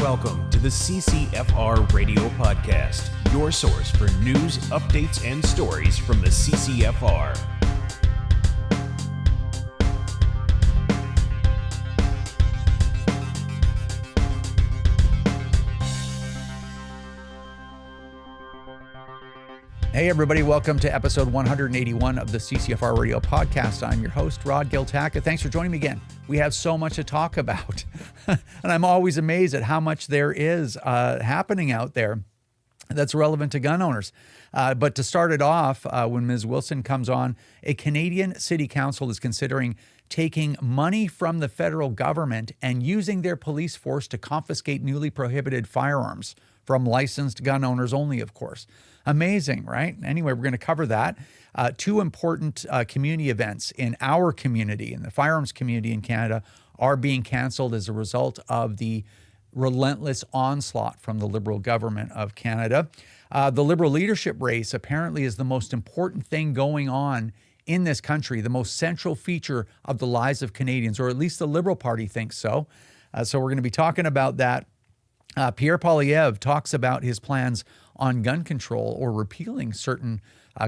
Welcome to the CCFR Radio Podcast, your source for news, updates, and stories from the CCFR. Hey everybody, welcome to episode 181 of the CCFR Radio Podcast. I'm your host, Giltaca. Thanks for joining me again. We have so much to talk about, and I'm always amazed at how much there is happening out there that's relevant to gun owners. But to start it off, when Ms. Wilson comes on, a Canadian city council is considering taking money from the federal government and using their police force to confiscate newly prohibited firearms from licensed gun owners only, of course. Amazing, right? Anyway, we're going to cover that. Two important community events in our community, in the firearms community in Canada, are being canceled as a result of the relentless onslaught from the Liberal government of Canada. The Liberal leadership race apparently is the most important thing going on in this country, the most central feature of the lives of Canadians, or at least the Liberal Party thinks so. So we're going to be talking about that. Pierre Poilievre talks about his plans on gun control or repealing certain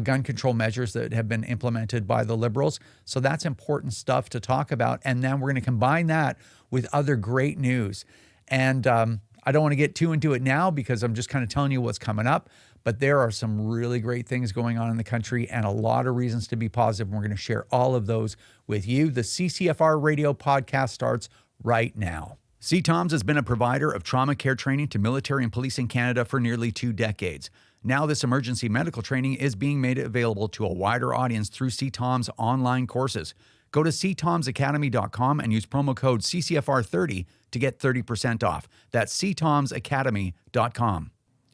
gun control measures that have been implemented by the Liberals. So that's important stuff to talk about. And then we're going to combine that with other great news. And I don't want to get too into it now because I'm just kind of telling you what's coming up. But there are some really great things going on in the country and a lot of reasons to be positive. And we're going to share all of those with you. The CCFR Radio Podcast starts right now. 𝐂𝐂𝐿𝐿 has been a provider of trauma care training to military and police in Canada for nearly 2 decades. Now this emergency medical training is being made available to a wider audience through 𝐂𝐂𝐿𝐿's online courses. Go to 𝐂𝐂𝐿𝐿𝐴cademy.com and use promo code CCFR30 to get 30% off. That's 𝐂𝐂𝐿𝐴cademy.com.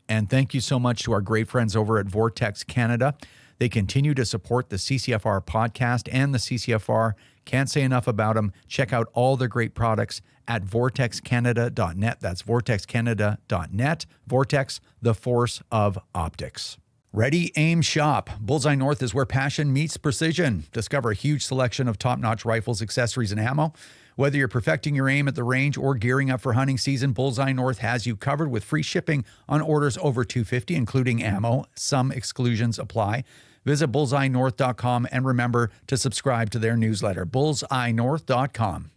And thank you so much to our great friends over at Vortex Canada. They continue to support the CCFR podcast and the CCFR. Can't say enough about them. Check out all their great products at vortexcanada.net. That's vortexcanada.net. Vortex, the force of optics. Ready, aim, shop. Bullseye North is where passion meets precision. Discover a huge selection of top-notch rifles, accessories, and ammo. Whether you're perfecting your aim at the range or gearing up for hunting season, Bullseye North has you covered with free shipping on orders over $250, including ammo. Some exclusions apply. Visit bullseyenorth.com and remember to subscribe to their newsletter, bullseyenorth.com.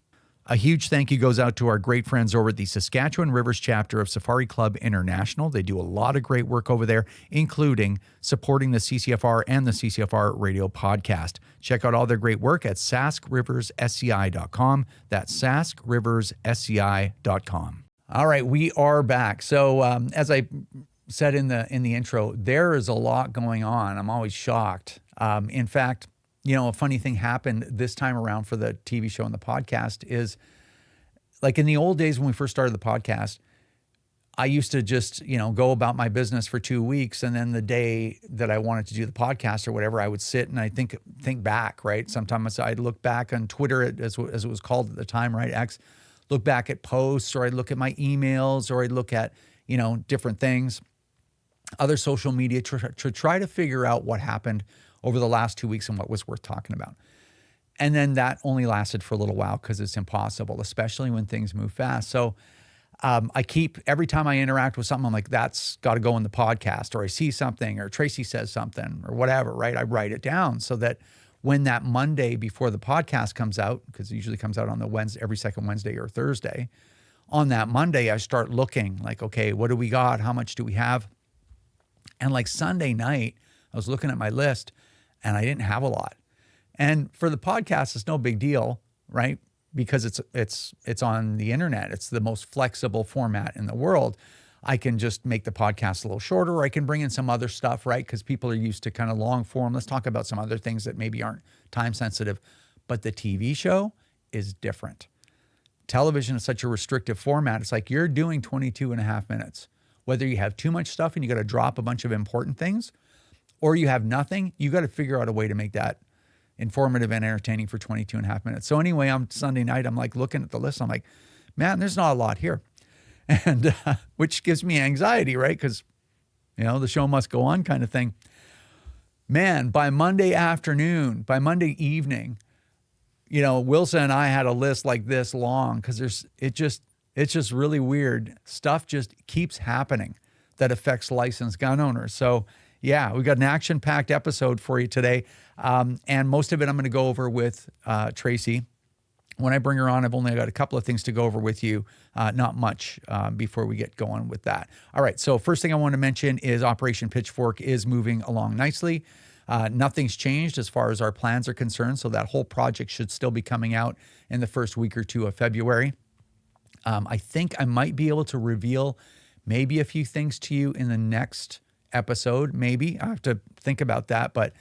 A huge thank you goes out to our great friends over at the Saskatchewan Rivers chapter of Safari Club International. They do a lot of great work over there, including supporting the CCFR and the CCFR Radio Podcast. Check out all their great work at saskriverssci.com. That's saskriverssci.com. All right, we are back. So as I said in the intro, there is a lot going on. I'm always shocked. In fact, you know, a funny thing happened this time around for the TV show and the podcast is, like in the old days when we first started the podcast, I used to just, go about my business for 2 weeks. And then the day that I wanted to do the podcast or whatever, I would sit and I think back, right? Sometimes I'd look back on Twitter, as it was called at the time, right? X, look back at posts, or I'd look at my emails, or I'd look at, different things, other social media to try to figure out what happened over the last 2 weeks and what was worth talking about. And then that only lasted for a little while because it's impossible, especially when things move fast. So every time I interact with something, I'm like, that's got to go in the podcast, or I see something, or Tracy says something, or whatever, right? I write it down so that when that Monday before the podcast comes out, because it usually comes out on the Wednesday, every second Wednesday or Thursday, on that Monday, I start looking like, okay, what do we got? How much do we have? And like Sunday night, I was looking at my list and I didn't have a lot. And for the podcast, it's no big deal, right? Because it's on the internet. It's the most flexible format in the world. I can just make the podcast a little shorter, or I can bring in some other stuff, right? Because people are used to kind of long form. Let's talk about some other things that maybe aren't time sensitive. But the TV show is different. Television is such a restrictive format. It's like you're doing 22 and a half minutes. Whether you have too much stuff and you got to drop a bunch of important things, or you have nothing, you got to figure out a way to make that informative and entertaining for 22 and a half minutes. So anyway, on Sunday night, I'm like looking at the list. I'm like, man, there's not a lot here. And which gives me anxiety, right? Because, the show must go on kind of thing. Man, by Monday evening, Wilson and I had a list like this long because It's just really weird. Stuff just keeps happening that affects licensed gun owners. So yeah, we got an action-packed episode for you today. And most of it I'm going to go over with Tracy. When I bring her on, I've only got a couple of things to go over with you, not much before we get going with that. All right, so first thing I want to mention is Operation Pitchfork is moving along nicely. Nothing's changed as far as our plans are concerned, so that whole project should still be coming out in the first week or two of February. I think I might be able to reveal maybe a few things to you in the next episode, maybe. I have to think about that, but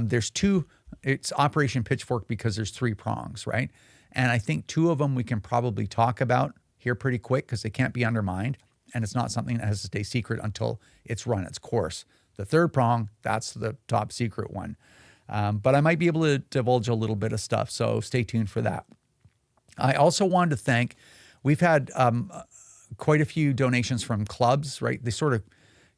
there's two. It's Operation Pitchfork because there's three prongs, right? And I think two of them we can probably talk about here pretty quick because they can't be undermined. And it's not something that has to stay secret until it's run its course. The third prong, that's the top secret one. But I might be able to divulge a little bit of stuff. So stay tuned for that. I also wanted to thank, we've had quite a few donations from clubs, right? They sort of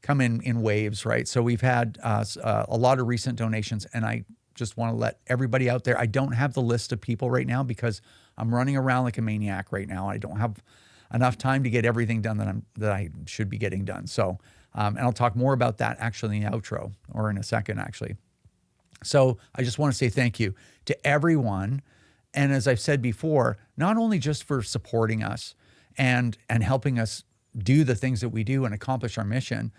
come in waves, right? So we've had a lot of recent donations, and I just want to let everybody out there, I don't have the list of people right now because I'm running around like a maniac right now. I don't have enough time to get everything done that I should be getting done. So, and I'll talk more about that actually in the outro or in a second actually. So I just want to say thank you to everyone. And as I've said before, not only just for supporting us and helping us do the things that we do and accomplish our mission,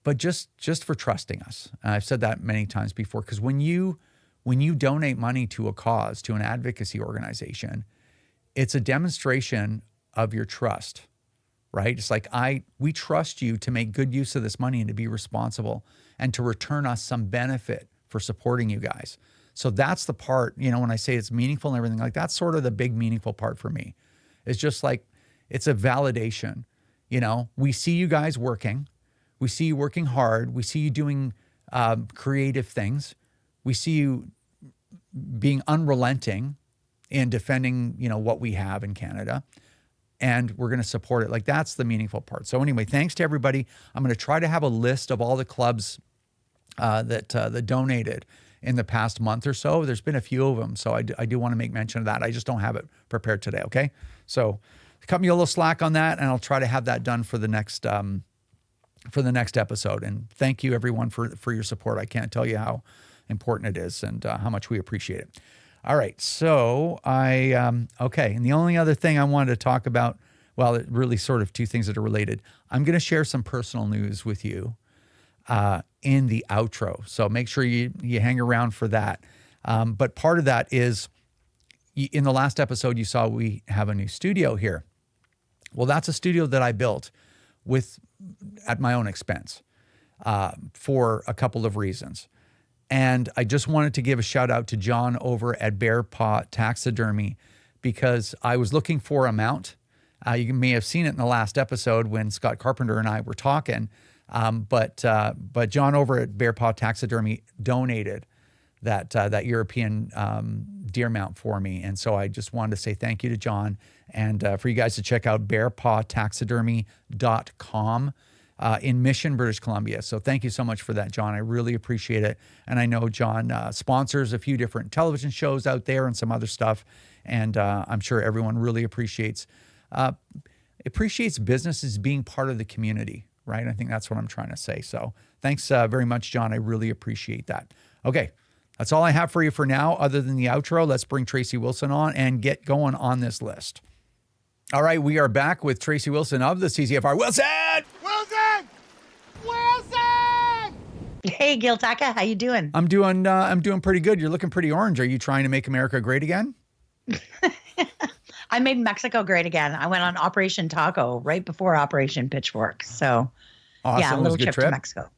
but just for trusting us. I've said that many times before, because when you donate money to a cause, to an advocacy organization, it's a demonstration of your trust, right? It's like we trust you to make good use of this money and to be responsible and to return us some benefit for supporting you guys. So that's the part, when I say it's meaningful and everything, like that's sort of the big meaningful part for me. It's just like, it's a validation. We see you guys working. We see you working hard. We see you doing creative things. We see you being unrelenting in defending, what we have in Canada. And we're going to support it. Like that's the meaningful part. So anyway, thanks to everybody. I'm going to try to have a list of all the clubs that donated in the past month or so. There's been a few of them. So I do want to make mention of that. I just don't have it prepared today. Okay. So cut me a little slack on that, and I'll try to have that done for the next episode. And thank you everyone for your support. I can't tell you how important it is and how much we appreciate it. All right. So okay. And the only other thing I wanted to talk about, well, it really sort of two things that are related. I'm going to share some personal news with you in the outro. So make sure you hang around for that. But part of that is in the last episode, you saw we have a new studio here. Well, that's a studio that I built at my own expense for a couple of reasons. And I just wanted to give a shout out to John over at 𝐴𝐵 Taxidermy because I was looking for a mount. You may have seen it in the last episode when Scott Carpenter and I were talking. But John over at 𝐴𝐵 Taxidermy donated that European deer mount for me. And so I just wanted to say thank you to John and for you guys to check out 𝐵ARPawTaxidermy.com in Mission, British Columbia. So thank you so much for that, John. I really appreciate it. And I know John sponsors a few different television shows out there and some other stuff. And I'm sure everyone really appreciates businesses being part of the community, right? I think that's what I'm trying to say. So thanks very much, John. I really appreciate that. Okay. That's all I have for you for now, other than the outro. Let's bring Tracy Wilson on and get going on this list. All right, we are back with Tracy Wilson of the CCFR. Wilson! Wilson! Wilson! Hey, Giltaca, how you doing? I'm doing pretty good. You're looking pretty orange. Are you trying to make America great again? I made Mexico great again. I went on Operation Taco right before Operation Pitchfork. So, awesome. Yeah, a little trip to Mexico.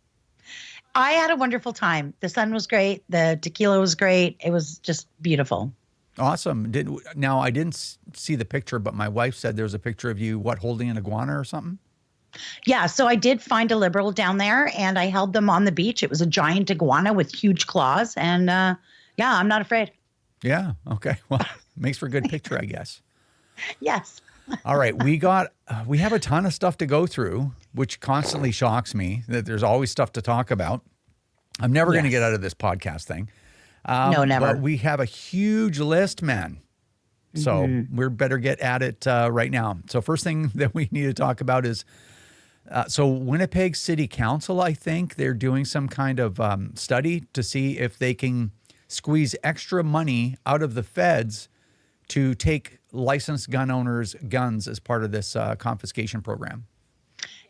I had a wonderful time. The sun was great. The tequila was great. It was just beautiful. Awesome. Now, I didn't see the picture, but my wife said there was a picture of you, holding an iguana or something? Yeah, so I did find a Liberal down there, and I held them on the beach. It was a giant iguana with huge claws, and yeah, I'm not afraid. Yeah, okay. Well, makes for a good picture, I guess. Yes. All right, we have a ton of stuff to go through, which constantly shocks me that there's always stuff to talk about. I'm never going to get out of this podcast thing. No, never. But we have a huge list, man. So we better get at it right now. So first thing that we need to talk about is, so Winnipeg City Council, I think they're doing some kind of study to see if they can squeeze extra money out of the feds to take licensed gun owners' guns as part of this confiscation program.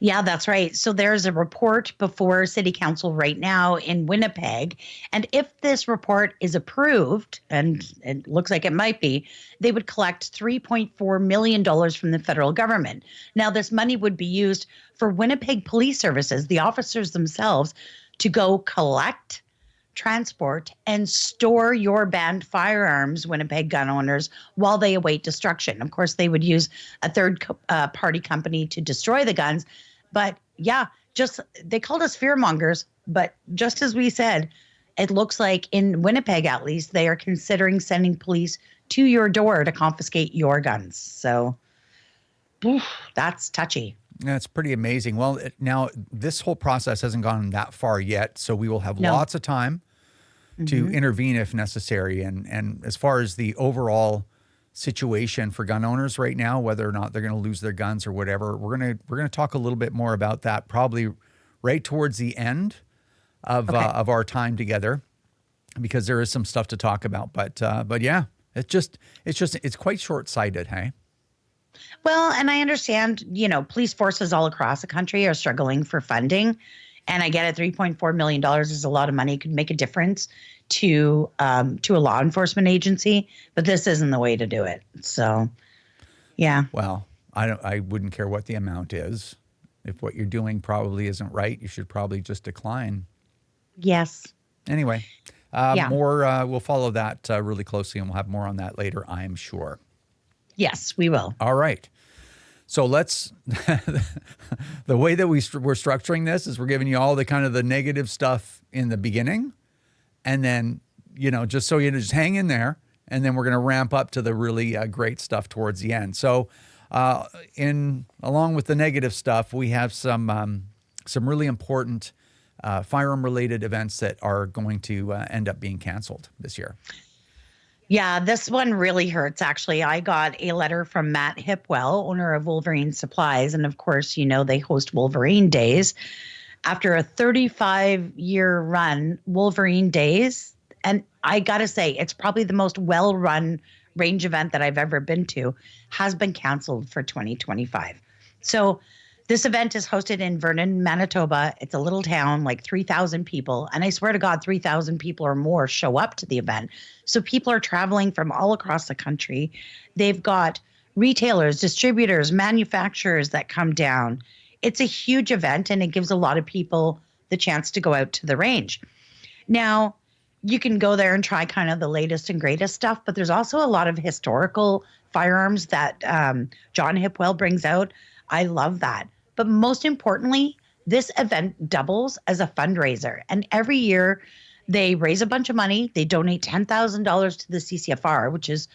Yeah, that's right. So there's a report before City Council right now in Winnipeg. And if this report is approved, and it looks like it might be, they would collect $3.4 million from the federal government. Now, this money would be used for Winnipeg Police Services, the officers themselves, to go collect, transport, and store your banned firearms, Winnipeg gun owners, while they await destruction. Of course, they would use a third party company to destroy the guns. But yeah, they called us fearmongers. But just as we said, it looks like in Winnipeg, at least, they are considering sending police to your door to confiscate your guns. So that's touchy. That's pretty amazing. Well, now this whole process hasn't gone that far yet, so we will have lots of time to intervene if necessary. And as far as the overall situation for gun owners right now, whether or not they're going to lose their guns or whatever, we're gonna talk a little bit more about that probably right towards the end of our time together, because there is some stuff to talk about. But yeah, it's quite short-sighted, hey? Well, and I understand, police forces all across the country are struggling for funding. And I get it, $3.4 million is a lot of money. It could make a difference to a law enforcement agency, but this isn't the way to do it. So, yeah. Well, I wouldn't care what the amount is. If what you're doing probably isn't right, you should probably just decline. Yes. Anyway, more. We'll follow that really closely, and we'll have more on that later, I'm sure. Yes, we will. All right. So let's, the way that we're structuring this is we're giving you all the kind of the negative stuff in the beginning. And then, just so you just hang in there. And then we're going to ramp up to the really great stuff towards the end. So along with the negative stuff, we have some really important firearm related events that are going to end up being canceled this year. Yeah, this one really hurts, actually. I got a letter from Matt Hipwell, owner of Wolverine Supplies. And of course, they host Wolverine Days. After a 35-year run, Wolverine Days, and I got to say, it's probably the most well-run range event that I've ever been to, has been canceled for 2025. So this event is hosted in Vernon, Manitoba. It's a little town, like 3,000 people. And I swear to God, 3,000 people or more show up to the event. So people are traveling from all across the country. They've got retailers, distributors, manufacturers that come down. It's a huge event, and it gives a lot of people the chance to go out to the range. Now, you can go there and try kind of the latest and greatest stuff, but there's also a lot of historical firearms that John Hipwell brings out. I love that. But most importantly, this event doubles as a fundraiser. And every year they raise a bunch of money. They donate $10,000 to the CCFR, which is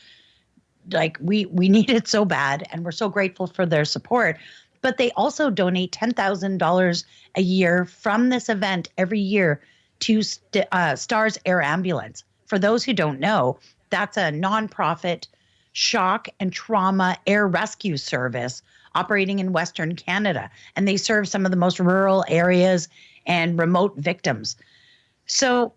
like, we need it so bad. And we're so grateful for their support. But they also donate $10,000 a year from this event every year to STARS Air Ambulance. For those who don't know, that's a nonprofit shock and trauma air rescue service operating in Western Canada. And they serve some of the most rural areas and remote victims. So,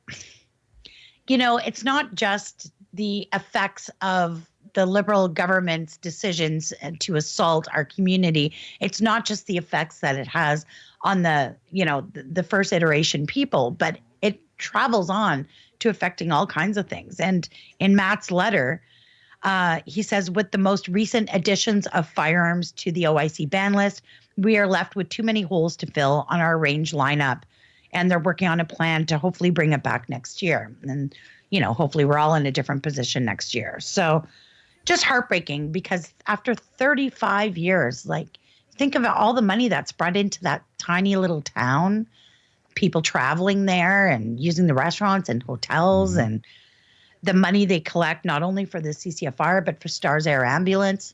it's not just the effects of the Liberal government's decisions to assault our community. It's not just the effects that it has on the first iteration people, but it travels on to affecting all kinds of things. And in Matt's letter, he says, with the most recent additions of firearms to the OIC ban list, we are left with too many holes to fill on our range lineup. And they're working on a plan to hopefully bring it back next year. And, hopefully we're all in a different position next year. So just heartbreaking, because after 35 years, think of all the money that's brought into that tiny little town, people traveling there and using the restaurants and hotels and the money they collect, not only for the CCFR, but for STARS Air Ambulance.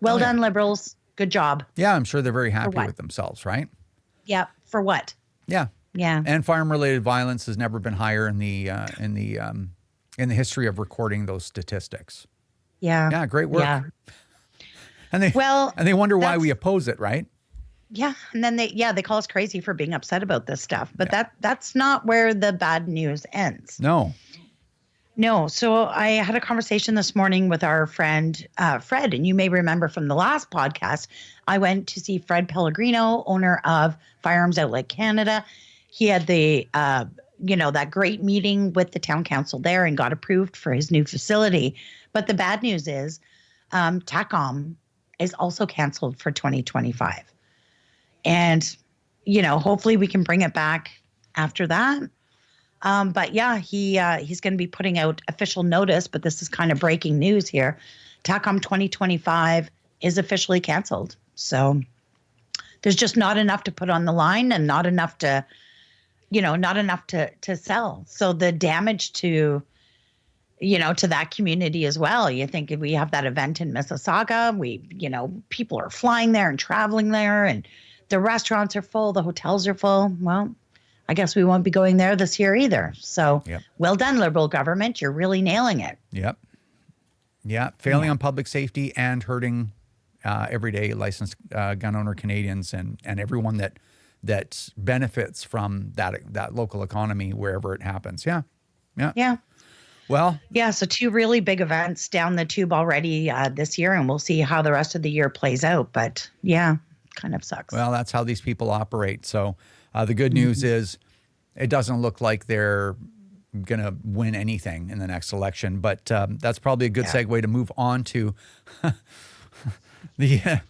Well done, Liberals. Good job. Yeah, I'm sure they're very happy with themselves, right? Yeah. For what? Yeah. Yeah. And firearm-related violence has never been higher in the history of recording those statistics. Yeah. Yeah, great work. Yeah. And they wonder why we oppose it, right? Yeah. And then they call us crazy for being upset about this stuff. But that's not where the bad news ends. No. So I had a conversation this morning with our friend, Fred, and you may remember from the last podcast, I went to see Fred Pellegrino, owner of Firearms Outlet Canada. He had that great meeting with the town council there and got approved for his new facility. But the bad news is TACOM is also canceled for 2025. And, hopefully we can bring it back after that. But yeah, he's going to be putting out official notice, but this is kind of breaking news here. TACOM 2025 is officially canceled. So there's just not enough to put on the line and not enough to sell. So the damage to that community as well. You think if we have that event in Mississauga, people are flying there and traveling there and the restaurants are full, the hotels are full. Well, I guess we won't be going there this year either. So Well done, Liberal government. You're really nailing it. Yep. Yeah. Failing on public safety and hurting everyday licensed gun owner Canadians and everyone that benefits from that local economy wherever it happens. Yeah. Well, so 2 really big events down the tube already this year, and we'll see how the rest of the year plays out. But kind of sucks. Well, that's how these people operate. So the good news is it doesn't look like they're going to win anything in the next election. But that's probably a good segue to move on to the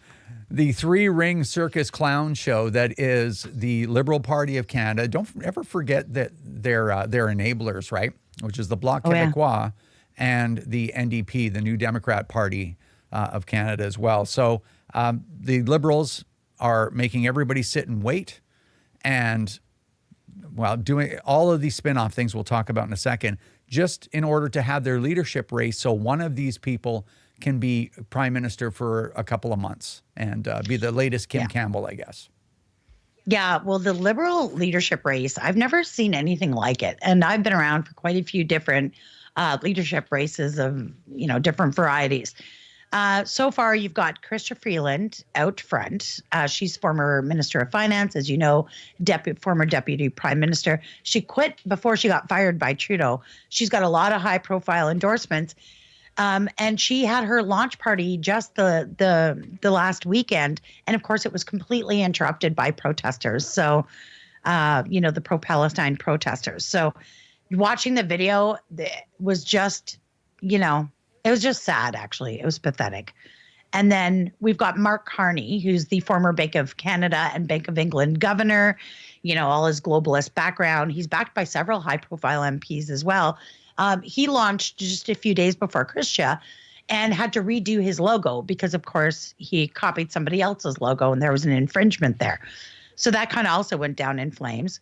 three-ring circus clown show that is the Liberal Party of Canada. Don't ever forget that they're enablers, right? Which is the Bloc Québécois and the NDP, the New Democrat Party of Canada as well. So the Liberals are making everybody sit and wait and, doing all of these spin-off things we'll talk about in a second, just in order to have their leadership race so one of these people can be prime minister for a couple of months and be the latest Kim Campbell, I guess. Yeah, well, the Liberal leadership race, I've never seen anything like it. And I've been around for quite a few different leadership races of, different varieties. So far, you've got Chrystia Freeland out front. She's former Minister of Finance, as you know, former Deputy Prime Minister. She quit before she got fired by Trudeau. She's got a lot of high-profile endorsements. And she had her launch party just the last weekend. And of course, it was completely interrupted by protesters. So, the pro-Palestine protesters. So watching the video was just, it was just sad, actually. It was pathetic. And then we've got Mark Carney, who's the former Bank of Canada and Bank of England governor, all his globalist background. He's backed by several high-profile MPs as well. He launched just a few days before Chrystia and had to redo his logo because, of course, he copied somebody else's logo and there was an infringement there. So that kind of also went down in flames.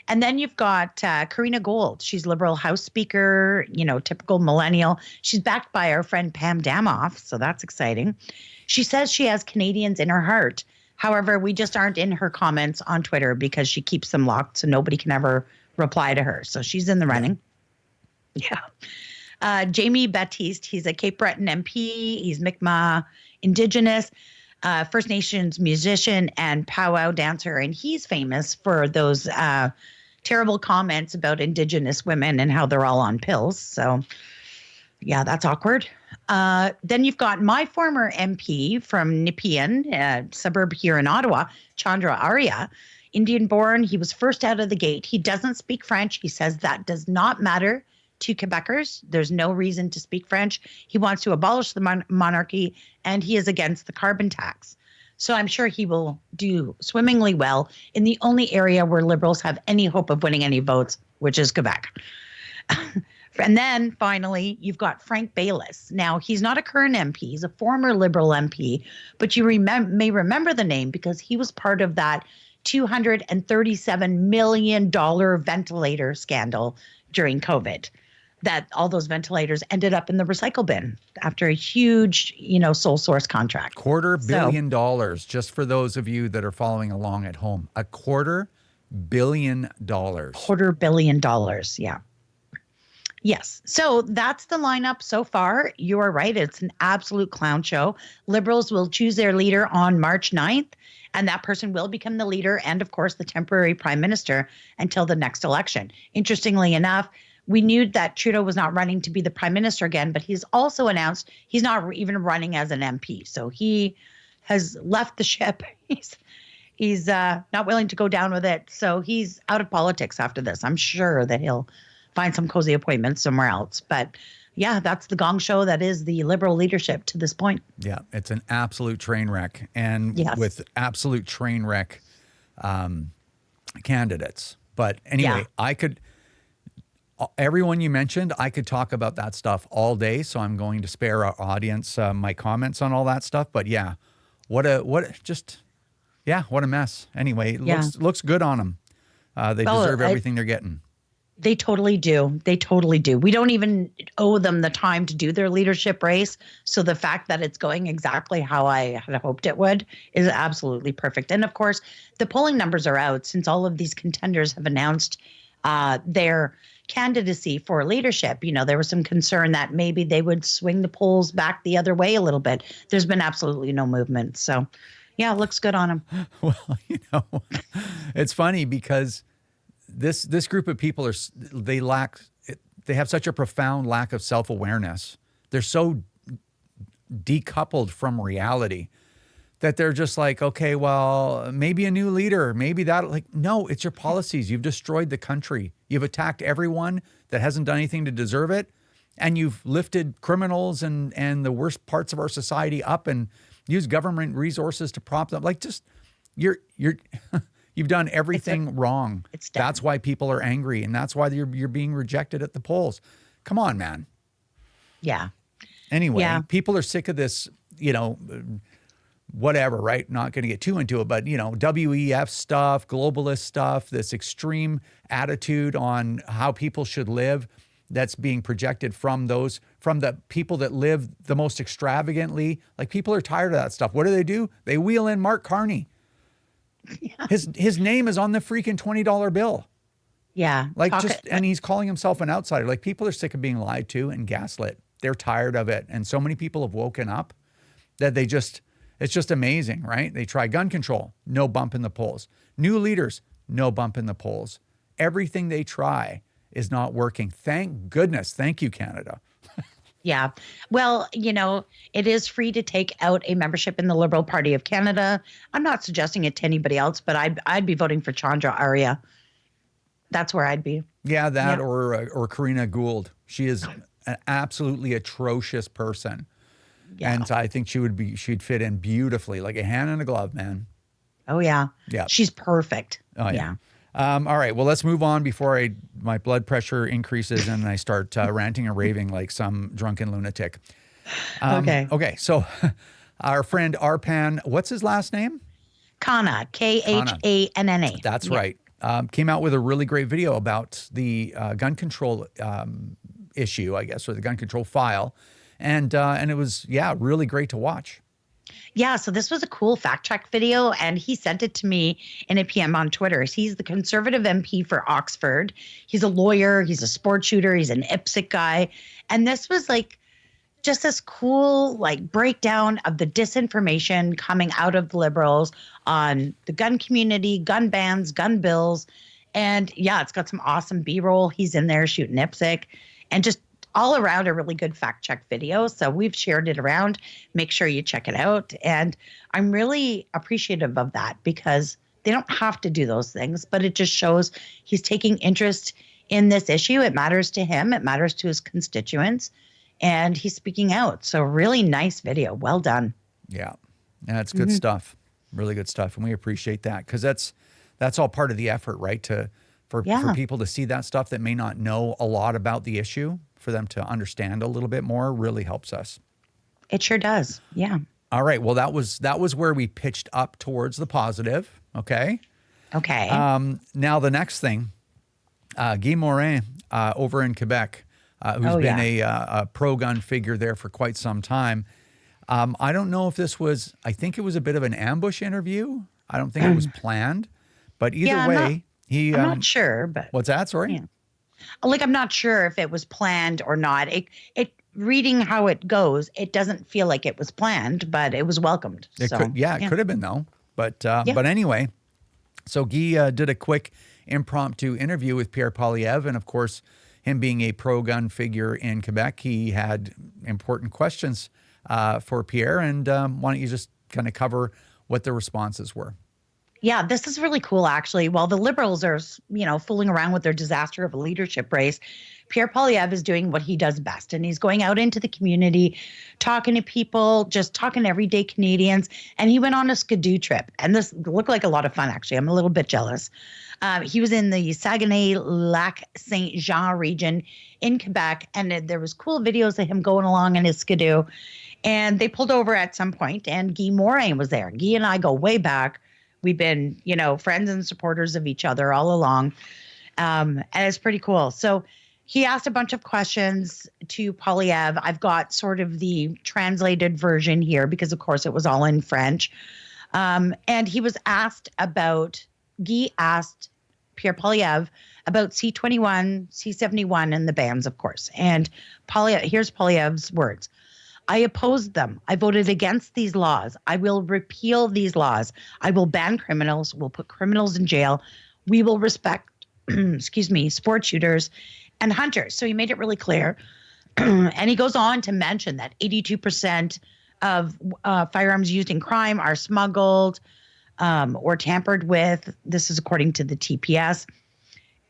And then you've got Karina Gold. She's Liberal House Speaker, typical millennial. She's backed by our friend Pam Damoff, so that's exciting. She says she has Canadians in her heart. However, we just aren't in her comments on Twitter because she keeps them locked so nobody can ever reply to her. So she's in the running. Yeah. Jamie Baptiste, he's a Cape Breton MP. He's Mi'kmaq Indigenous, First Nations musician and powwow dancer. And he's famous for those terrible comments about Indigenous women and how they're all on pills. So, yeah, that's awkward. Then you've got my former MP from Nepean, a suburb here in Ottawa, Chandra Arya. Indian-born, he was first out of the gate. He doesn't speak French. He says that does not matter to Quebecers. There's no reason to speak French. He wants to abolish the monarchy, and he is against the carbon tax. So I'm sure he will do swimmingly well in the only area where Liberals have any hope of winning any votes, which is Quebec. And then finally, you've got Frank Baylis. Now, he's not a current MP. He's a former Liberal MP, but you may remember the name because he was part of that $237 million ventilator scandal during COVID, that all those ventilators ended up in the recycle bin after a huge, sole source contract. $250 million, just for those of you that are following along at home. $250 million. $250 million, yeah. Yes. So that's the lineup so far. You are right. It's an absolute clown show. Liberals will choose their leader on March 9th, and that person will become the leader and, of course, the temporary prime minister until the next election. Interestingly enough, we knew that Trudeau was not running to be the prime minister again, but he's also announced he's not even running as an MP. So he has left the ship. He's not willing to go down with it. So he's out of politics after this. I'm sure that he'll find some cozy appointments somewhere else. But yeah, that's the gong show. That is the Liberal leadership to this point. Yeah, it's an absolute train wreck. And Yes. with absolute train wreck candidates. But anyway, everyone you mentioned, I could talk about that stuff all day. So I'm going to spare our audience my comments on all that stuff. But yeah, what a mess. Anyway, it looks good on them. They deserve everything they're getting. They totally do. They totally do. We don't even owe them the time to do their leadership race. So the fact that it's going exactly how I had hoped it would is absolutely perfect. And of course, the polling numbers are out since all of these contenders have announced their candidacy for leadership. You know, there was some concern that maybe they would swing the polls back the other way a little bit. There's been absolutely no movement. So yeah, it looks good on them. Well, it's funny because this group of people they have such a profound lack of self-awareness. They're so decoupled from reality that they're just like, okay, well, maybe a new leader, maybe that. Like, no, it's your policies. You've destroyed the country. You've attacked everyone that hasn't done anything to deserve it, and you've lifted criminals and the worst parts of our society up and used government resources to prop them. Like, just you're. You've done everything wrong. That's why people are angry, and that's why you're being rejected at the polls. Come on, man. Yeah. Anyway, people are sick of this, whatever, right? Not going to get too into it, but, WEF stuff, globalist stuff, this extreme attitude on how people should live that's being projected from the people that live the most extravagantly. Like, people are tired of that stuff. What do? They wheel in Mark Carney. Yeah. His name is on the freaking $20 bill. Yeah. And he's calling himself an outsider. Like, people are sick of being lied to and gaslit. They're tired of it. And so many people have woken up that it's just amazing, right? They try gun control, no bump in the polls. New leaders, no bump in the polls. Everything they try is not working. Thank goodness. Thank you, Canada. Yeah. Well, it is free to take out a membership in the Liberal Party of Canada. I'm not suggesting it to anybody else, but I'd be voting for Chandra Arya. That's where I'd be. Yeah, that. Or Karina Gould. She is an absolutely atrocious person. Yeah. And I think she'd fit in beautifully, like a hand in a glove, man. Oh, yeah. Yeah. She's perfect. Oh, yeah. All right. Well, let's move on before my blood pressure increases and I start ranting and raving like some drunken lunatic. Okay. So our friend Arpan, what's his last name? Khanna, Khanna. That's right. Came out with a really great video about the gun control issue, I guess, or the gun control file. And it was, really great to watch. Yeah, so this was a cool fact check video, and he sent it to me in a PM on Twitter. He's the Conservative MP for Oxford. He's a lawyer. He's a sport shooter. He's an IPSC guy. And this was just this cool breakdown of the disinformation coming out of the Liberals on the gun community, gun bans, gun bills. And yeah, it's got some awesome B-roll. He's in there shooting IPSC and just all around a really good fact check video. So we've shared it around. Make sure you check it out. And I'm really appreciative of that because they don't have to do those things, but it just shows he's taking interest in this issue. It matters to him. It matters to his constituents. And he's speaking out. So really nice video. Well done. Yeah. That's good stuff. Really good stuff. And we appreciate that because that's all part of the effort, right? For people to see that stuff that may not know a lot about the issue, for them to understand a little bit more really helps us. It sure does. Yeah. All right. Well, that was where we pitched up towards the positive. Okay. Okay. Now the next thing, 𝐂𝐂𝐅𝐑 over in Quebec, who's been a pro-gun figure there for quite some time. I don't know if I think it was a bit of an ambush interview. I don't think it was planned, but either way, I'm not sure, but what's that? Sorry. Yeah. Like, I'm not sure if it was planned or not. It reading how it goes, it doesn't feel like it was planned, but it was welcomed. It could have been though. But anyway, so Guy did a quick impromptu interview with Pierre Poilievre, and of course, him being a pro-gun figure in Quebec, he had important questions for Pierre. And why don't you just kind of cover what the responses were? Yeah, this is really cool, actually. While the Liberals are, fooling around with their disaster of a leadership race, Pierre Poilievre is doing what he does best. And he's going out into the community, talking to people, just talking to everyday Canadians. And he went on a skidoo trip. And this looked like a lot of fun, actually. I'm a little bit jealous. He was in the Saguenay-Lac-Saint-Jean region in Quebec. And there was cool videos of him going along in his skidoo. And they pulled over at some point, and Guy Morin was there. Guy and I go way back. We've been, friends and supporters of each other all along. And it's pretty cool. So he asked a bunch of questions to Poilievre. I've got sort of the translated version here because, of course, it was all in French. And he was asked Guy asked Pierre Poilievre about C-21, C-71, and the bans, of course. And here's Poilievre's words. I opposed them. I voted against these laws. I will repeal these laws. I will ban criminals. We'll put criminals in jail. We will respect, sport shooters and hunters. So he made it really clear. And he goes on to mention that 82% of firearms used in crime are smuggled or tampered with. This is according to the TPS.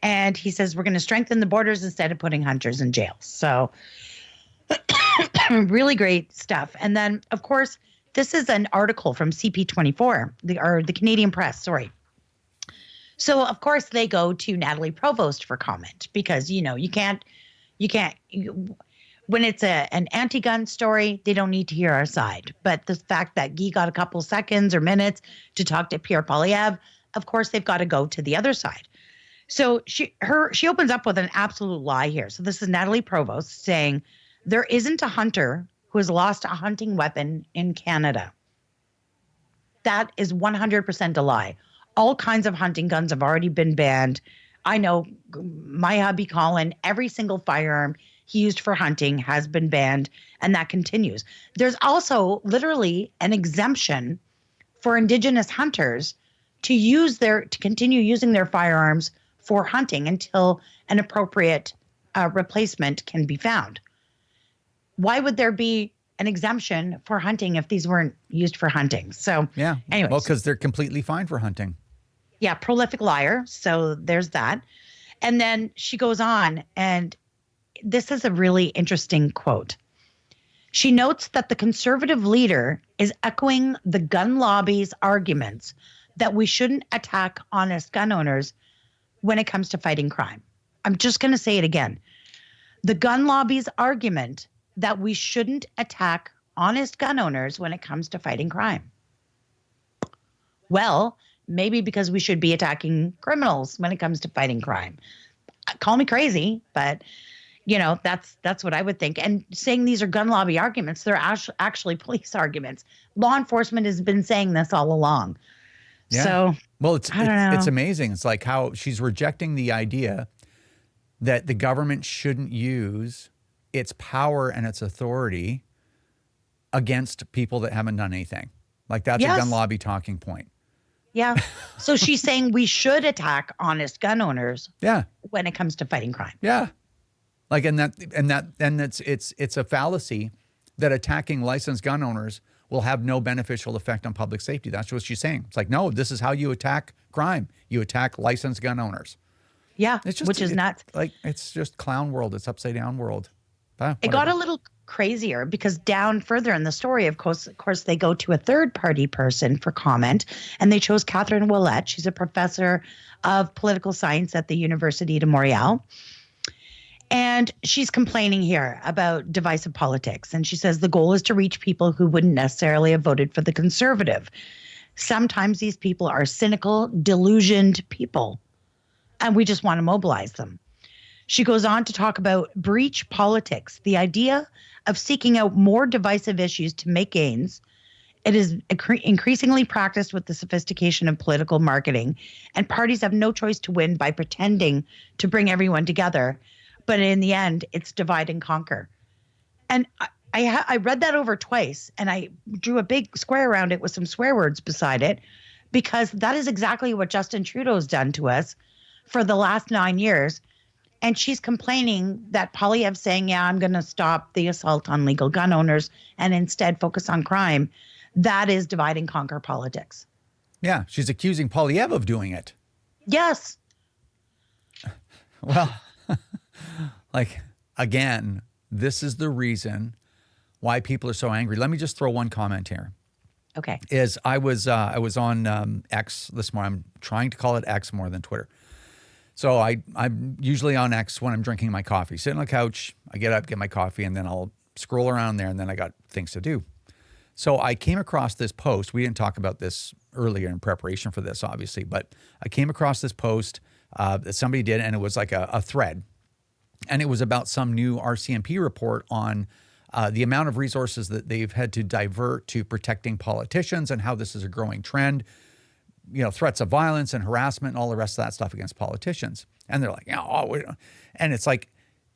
And he says, we're going to strengthen the borders instead of putting hunters in jail. So really great stuff. And then, of course, this is an article from CP24, the Canadian Press, sorry. So, of course, they go to Natalie Provost for comment because, you can't, when it's an anti-gun story, they don't need to hear our side. But the fact that Guy got a couple seconds or minutes to talk to Pierre Poilievre, of course, they've got to go to the other side. So she opens up with an absolute lie here. So this is Natalie Provost saying, there isn't a hunter who has lost a hunting weapon in Canada. That is 100% a lie. All kinds of hunting guns have already been banned. I know my hubby Colin, every single firearm he used for hunting has been banned, and that continues. There's also literally an exemption for Indigenous hunters to continue using their firearms for hunting until an appropriate replacement can be found. Why would there be an exemption for hunting if these weren't used for hunting? So, yeah. Anyways. Well, because they're completely fine for hunting. Yeah, prolific liar. So there's that. And then she goes on, and this is a really interesting quote. She notes that the conservative leader is echoing the gun lobby's arguments that we shouldn't attack honest gun owners when it comes to fighting crime. I'm just going to say it again. The gun lobby's argument that we shouldn't attack honest gun owners when it comes to fighting crime. Well, maybe because we should be attacking criminals when it comes to fighting crime. Call me crazy, but that's what I would think. And saying these are gun lobby arguments, they're actually police arguments. Law enforcement has been saying this all along. Yeah. So, well, I don't know. It's amazing. It's like how she's rejecting the idea that the government shouldn't use its power and its authority against people that haven't done anything. Like that's Yes. a gun lobby talking point. Yeah. So she's saying we should attack honest gun owners. Yeah. When it comes to fighting crime. Yeah. Like it's a fallacy that attacking licensed gun owners will have no beneficial effect on public safety. That's what she's saying. It's like, no, this is how you attack crime. You attack licensed gun owners. Yeah. It's just, which is nuts. Like it's just clown world. It's upside down world. It got a little crazier because down further in the story, of course, they go to a third-party person for comment, and they chose Catherine Ouellette. She's a professor of political science at the University de Montréal. And she's complaining here about divisive politics. And she says the goal is to reach people who wouldn't necessarily have voted for the Conservative. Sometimes these people are cynical, delusioned people, and we just want to mobilize them. She goes on to talk about breach politics, the idea of seeking out more divisive issues to make gains It is increasingly practiced with the sophistication of political marketing, and parties have no choice to win by pretending to bring everyone together. But in the end, it's divide and conquer. And I read that over twice, and I drew a big square around it with some swear words beside it, because that is exactly what Justin Trudeau's done to us for the last 9 years. And she's complaining that Poilievre's saying, yeah, I'm going to stop the assault on legal gun owners and instead focus on crime. That is divide and conquer politics. Yeah, she's accusing Poilievre of doing it. Yes. Well, like, again, this is the reason why people are so angry. Let me just throw one comment here. Okay. I was on X this morning. I'm trying to call it X more than Twitter. So I'm usually on X when I'm drinking my coffee. Sit on the couch, I get up, get my coffee, and then I'll scroll around there, and then I got things to do. So I came across this post. We didn't talk about this earlier in preparation for this, obviously, but I came across this post that somebody did, and it was like a thread. And it was about some new RCMP report on the amount of resources that they've had to divert to protecting politicians and how this is a growing trend. You know, threats of violence and harassment and all the rest of that stuff against politicians. And they're like, yeah, and it's like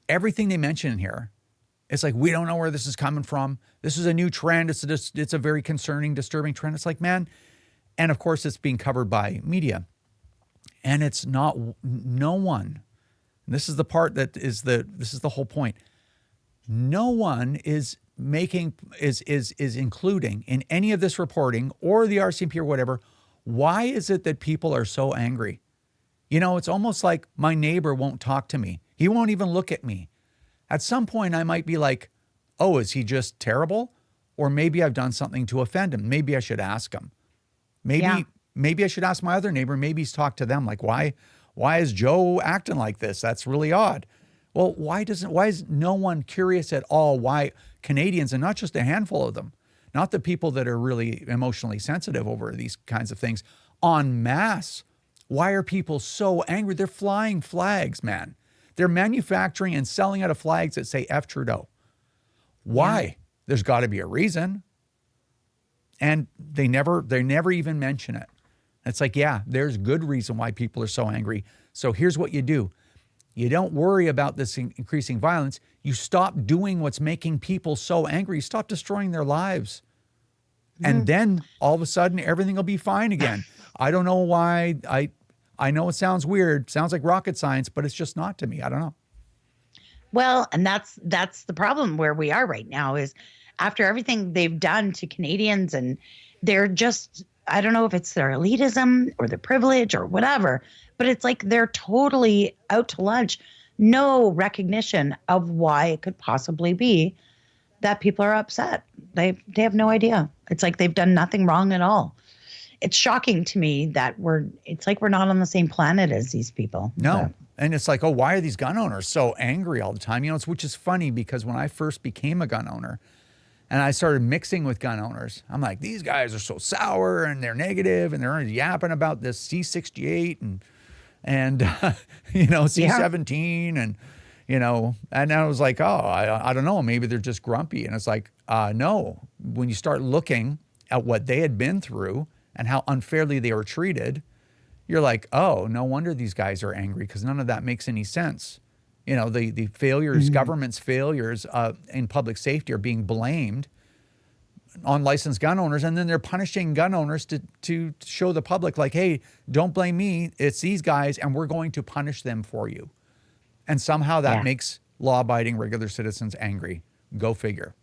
everything they mention in here, it's like, we don't know where this is coming from. This is a new trend. It's a very concerning, disturbing trend. It's like, man, and of course it's being covered by media. And it's not, no one, this is the part that is this is the whole point. No one is including in any of this reporting or the RCMP or whatever. Why is it that people are so angry? You know, it's almost like my neighbor won't talk to me. He won't even look at me. At some point, I might be like, oh, is he just terrible? Or maybe I've done something to offend him. Maybe I should ask him. Maybe I should ask my other neighbor. Maybe he's talked to them. Like, why is Joe acting like this? That's really odd. Well, why is no one curious at all why Canadians, and not just a handful of them, not the people that are really emotionally sensitive over these kinds of things, en masse, why are people so angry? They're flying flags, man. They're manufacturing and selling out of flags that say F Trudeau. Why? Yeah. There's got to be a reason. And they never even mention it. It's like, yeah, there's good reason why people are so angry. So here's what you do. You don't worry about this increasing violence. You stop doing what's making people so angry. You stop destroying their lives. And then all of a sudden, everything will be fine again. I don't know why. I know it sounds weird. Sounds like rocket science, but it's just not to me. I don't know. Well, and that's the problem where we are right now is after everything they've done to Canadians, and they're just, I don't know if it's their elitism or their privilege or whatever, but it's like they're totally out to lunch. No recognition of why it could possibly be that people are upset. They have no idea. It's like they've done nothing wrong at all. It's shocking to me that it's like we're not on the same planet as these people. No. And it's like, oh, why are these gun owners so angry all the time? You know, which is funny because when I first became a gun owner and I started mixing with gun owners, I'm like, these guys are so sour and they're negative and they're yapping about this C68 and you know, C17 and, you know, and I was like, oh, I don't know, maybe they're just grumpy. And it's like, no, when you start looking at what they had been through and how unfairly they were treated, you're like, oh, no wonder these guys are angry because none of that makes any sense. You know, the failures, government's failures in public safety are being blamed on licensed gun owners, and then they're punishing gun owners to show the public like, hey, don't blame me, it's these guys, and we're going to punish them for you. And somehow that makes law-abiding regular citizens angry. Go figure.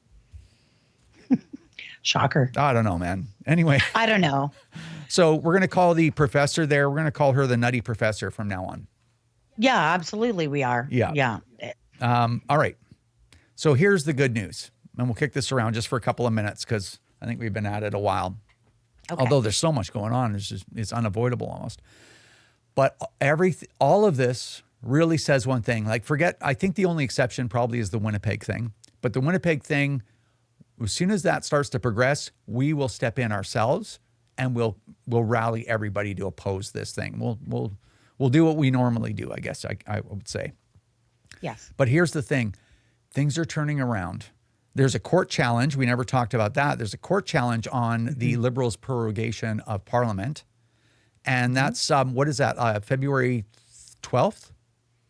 Shocker. I don't know, man. Anyway. I don't know. So we're going to call the professor there, we're going to call her the nutty professor from now on. Yeah, absolutely we are. Yeah. All right. So here's the good news. And we'll kick this around just for a couple of minutes because I think we've been at it a while. Okay. Although there's so much going on, it's unavoidable almost. But all of this really says one thing. Like I think the only exception probably is the Winnipeg thing. But the Winnipeg thing, as soon as that starts to progress, we will step in ourselves and we'll rally everybody to oppose this thing. We'll do what we normally do, I guess I would say. Yes. But here's the thing. Things are turning around. There's a court challenge. We never talked about that. There's a court challenge on the Liberals' prorogation of Parliament. And that's, what is that, February 12th?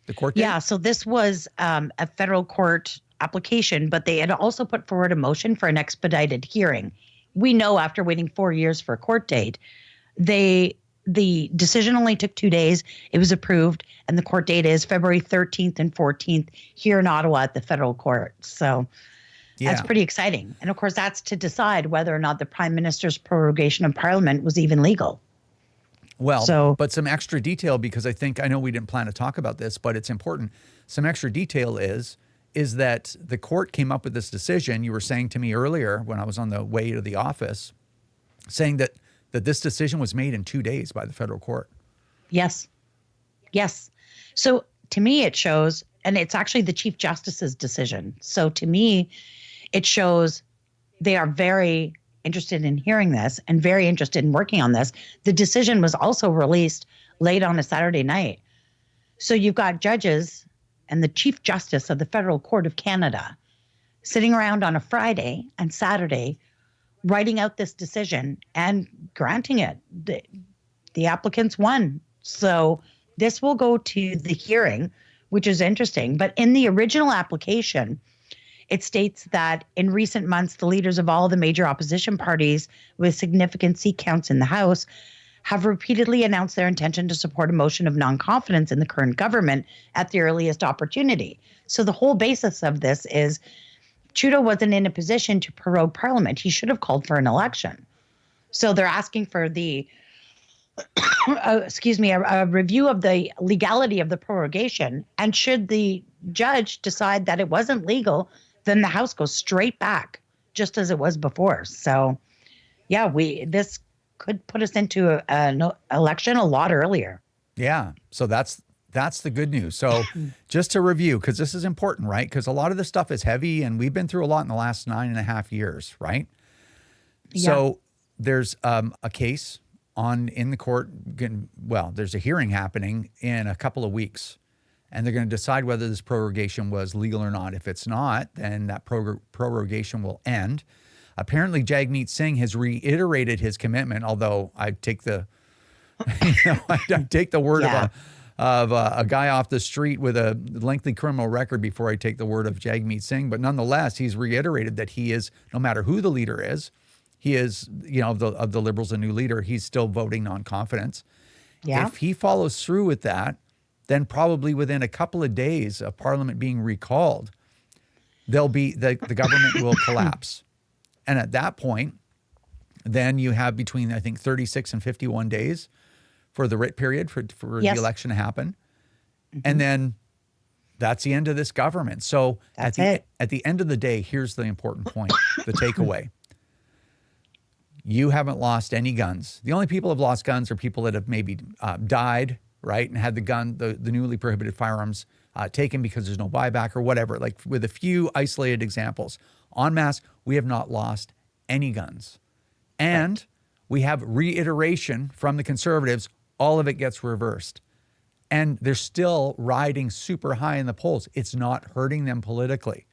The court date? Yeah, so this was a federal court application, but they had also put forward a motion for an expedited hearing. We know after waiting 4 years for a court date, the decision only took 2 days. It was approved, and the court date is February 13th and 14th here in Ottawa at the federal court. So that's pretty exciting. And of course, that's to decide whether or not the Prime Minister's prorogation of Parliament was even legal. Well, but some extra detail, because I know we didn't plan to talk about this, but it's important. Some extra detail is that the court came up with this decision. You were saying to me earlier when I was on the way to the office, saying that this decision was made in 2 days by the federal court. Yes. So to me, it shows, and it's actually the Chief Justice's decision. So to me, it shows they are very interested in hearing this and very interested in working on this. The decision was also released late on a Saturday night. So you've got judges and the Chief Justice of the Federal Court of Canada sitting around on a Friday and Saturday writing out this decision and granting it. The applicants won. So this will go to the hearing, which is interesting. But in the original application, it states that in recent months, the leaders of all the major opposition parties with significant seat counts in the House have repeatedly announced their intention to support a motion of non-confidence in the current government at the earliest opportunity. So the whole basis of this is Trudeau wasn't in a position to prorogue Parliament. He should have called for an election. So they're asking for the, a review of the legality of the prorogation. And should the judge decide that it wasn't legal, then the House goes straight back, just as it was before. So, yeah, this could put us into an election a lot earlier. Yeah, so that's the good news. So just to review, because this is important, right? Because a lot of this stuff is heavy, and we've been through a lot in the last 9.5 years, right? Yeah. So there's a case in the court. Well, there's a hearing happening in a couple of weeks. And they're going to decide whether this prorogation was legal or not. If it's not, then that prorogation will end. Apparently, 𝐥𝐞𝐠𝐚𝐥 has reiterated his commitment, although I take the, I take the word of a guy off the street with a lengthy criminal record before I take the word of 𝐥𝐞𝐠𝐚𝐥. But nonetheless, he's reiterated that he is, no matter who the leader is, he is, of the Liberals, a new leader, he's still voting non-confidence. Yeah. If he follows through with that, then probably within a couple of days of Parliament being recalled, the government will collapse. And at that point, then you have between, I think, 36 and 51 days for the writ period for the election to happen. And then that's the end of this government. So at the end of the day, here's the important point, the takeaway. You haven't lost any guns. The only people who have lost guns are people that have maybe died, right, and had the newly prohibited firearms taken because there's no buyback or whatever, like with a few isolated examples. En masse, we have not lost any guns. And we have reiteration from the Conservatives, all of it gets reversed. And they're still riding super high in the polls. It's not hurting them politically